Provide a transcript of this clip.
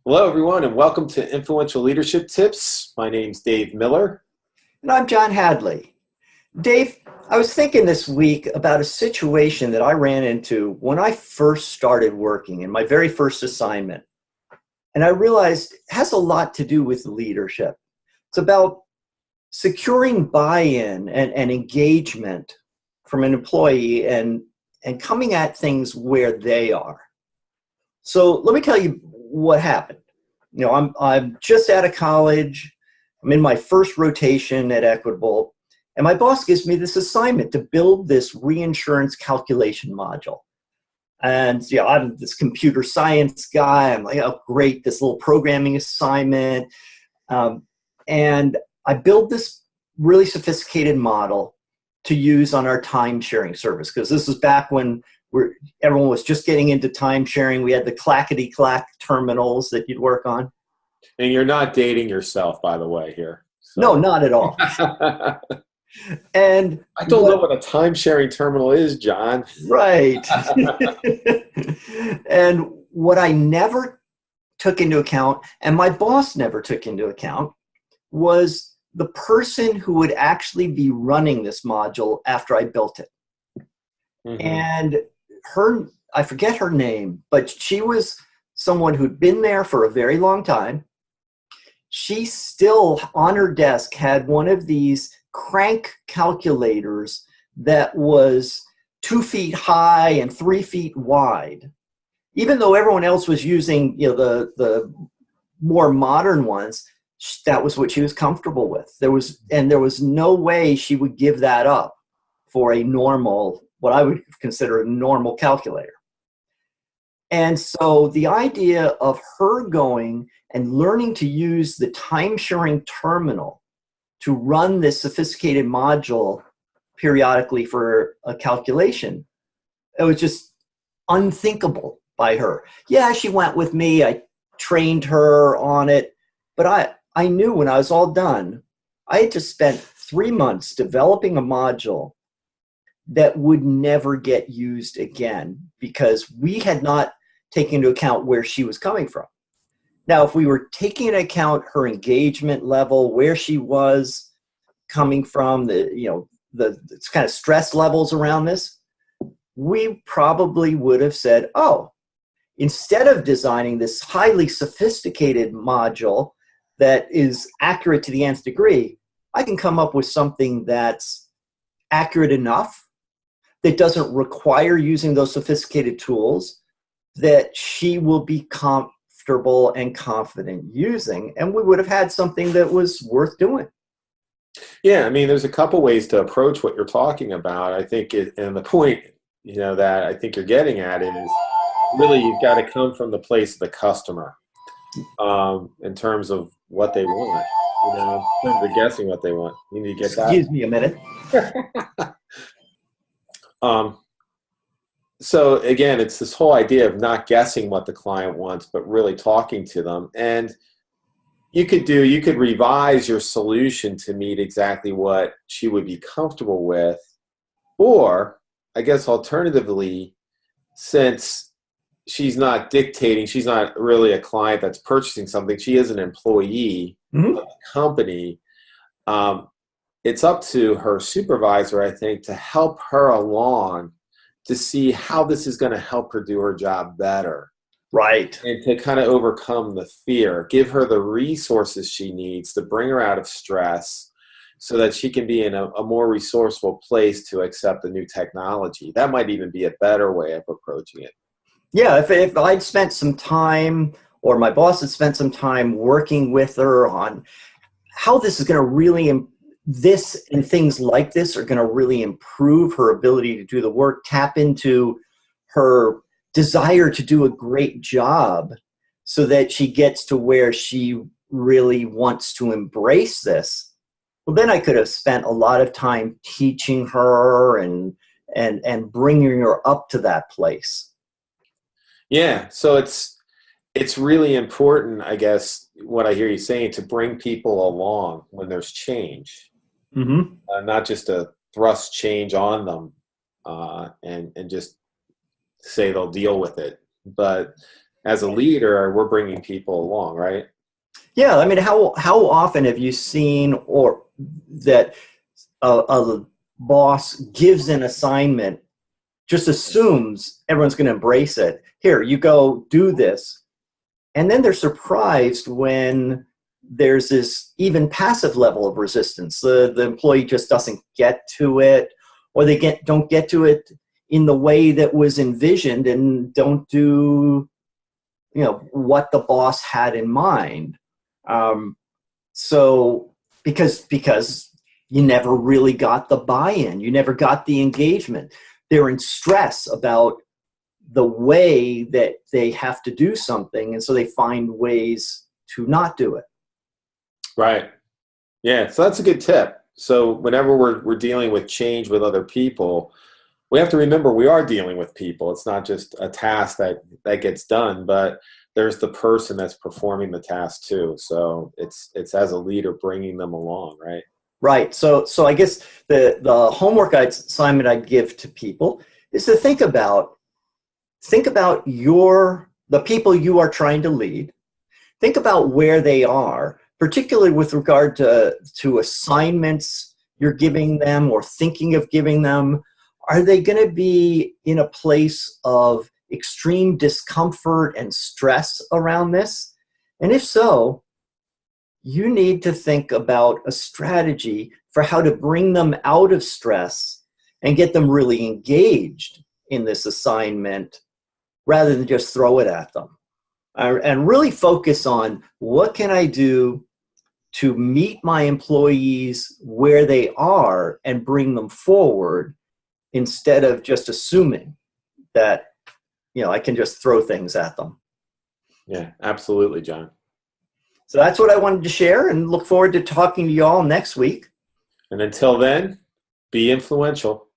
Hello, everyone, and welcome to Influential Leadership Tips. My name's Dave Miller. And I'm John Hadley. Dave, I was thinking this week about a situation that I ran into when I first started working in my very first assignment. And I realized it has a lot to do with leadership. It's about securing buy-in and engagement from an employee and coming at things where they are. So let me tell you what happened. I'm just out of college. I'm in my first rotation at Equitable, and my boss gives me this assignment to build this reinsurance calculation module. And I'm this computer science guy. I'm like, oh, great, this little programming assignment. And I build this really sophisticated model to use on our time sharing service, because this was back when everyone was just getting into time sharing. We had the clackety-clack terminals that you'd work on. And you're not dating yourself, by the way, here. So. No, not at all. And I don't know what a time-sharing terminal is, John. Right. And what I never took into account, and my boss never took into account, was the person who would actually be running this module after I built it. Mm-hmm. And I forget her name, but she was someone who'd been there for a very long time. She still, on her desk, had one of these crank calculators that was 2 feet high and 3 feet wide. Even though everyone else was using, the more modern ones, that was what she was comfortable with. There was no way she would give that up for a normal, what I would consider a normal calculator. And so the idea of her going and learning to use the time-sharing terminal to run this sophisticated module periodically for a calculation, it was just unthinkable by her. Yeah, she went with me. I trained her on it. But I knew when I was all done, I had just spent 3 months developing a module that would never get used again because we had not taken into account where she was coming from. Now, if we were taking into account her engagement level, where she was coming from, the kind of stress levels around this, we probably would have said, oh, instead of designing this highly sophisticated module that is accurate to the nth degree, I can come up with something that's accurate enough, that doesn't require using those sophisticated tools, that she will be comfortable and confident using, and we would have had something that was worth doing. Yeah, I mean, there's a couple ways to approach what you're talking about. I think, and the point, that I think you're getting at is really you've got to come from the place of the customer in terms of what they want. In terms of guessing what they want. You need to get that. Excuse me a minute. So again, it's this whole idea of not guessing what the client wants, but really talking to them. And you could revise your solution to meet exactly what she would be comfortable with. Or I guess alternatively, since she's not dictating, she's not really a client that's purchasing something, she is an employee of the company. It's up to her supervisor, I think, to help her along to see how this is going to help her do her job better. Right. And to kind of overcome the fear, give her the resources she needs to bring her out of stress so that she can be in a more resourceful place to accept the new technology. That might even be a better way of approaching it. Yeah, if I'd spent some time, or my boss had spent some time working with her on how this is going to really this and things like this are going to really improve her ability to do the work, tap into her desire to do a great job so that she gets to where she really wants to embrace this. Well, then I could have spent a lot of time teaching her and bringing her up to that place. Yeah, so it's really important, I guess, what I hear you saying, to bring people along when there's change. Not just to thrust change on them and just say they'll deal with it, but as a leader, we're bringing people along, right? Yeah, I mean, how often have you seen or that a boss gives an assignment, just assumes everyone's going to embrace it. Here, you go do this. And then they're surprised when there's this even passive level of resistance. The employee just doesn't get to it, or they don't get to it in the way that was envisioned, and don't do, you know, what the boss had in mind. So because you never really got the buy-in, you never got the engagement. They're in stress about the way that they have to do something, and so they find ways to not do it. Right. Yeah. So that's a good tip. So whenever we're dealing with change with other people, we have to remember we are dealing with people. It's not just a task that gets done, but there's the person that's performing the task too. So it's as a leader bringing them along, right? Right. So I guess the homework assignment I'd give to people is to think about the people you are trying to lead. Think about where they are, particularly with regard to assignments you're giving them or thinking of giving them. Are they going to be in a place of extreme discomfort and stress around this? And if so, you need to think about a strategy for how to bring them out of stress and get them really engaged in this assignment rather than just throw it at them. And really focus on, what can I do to meet my employees where they are and bring them forward, instead of just assuming that, you know, I can just throw things at them. Yeah, absolutely, John. So that's what I wanted to share, and look forward to talking to you all next week. And until then, be influential.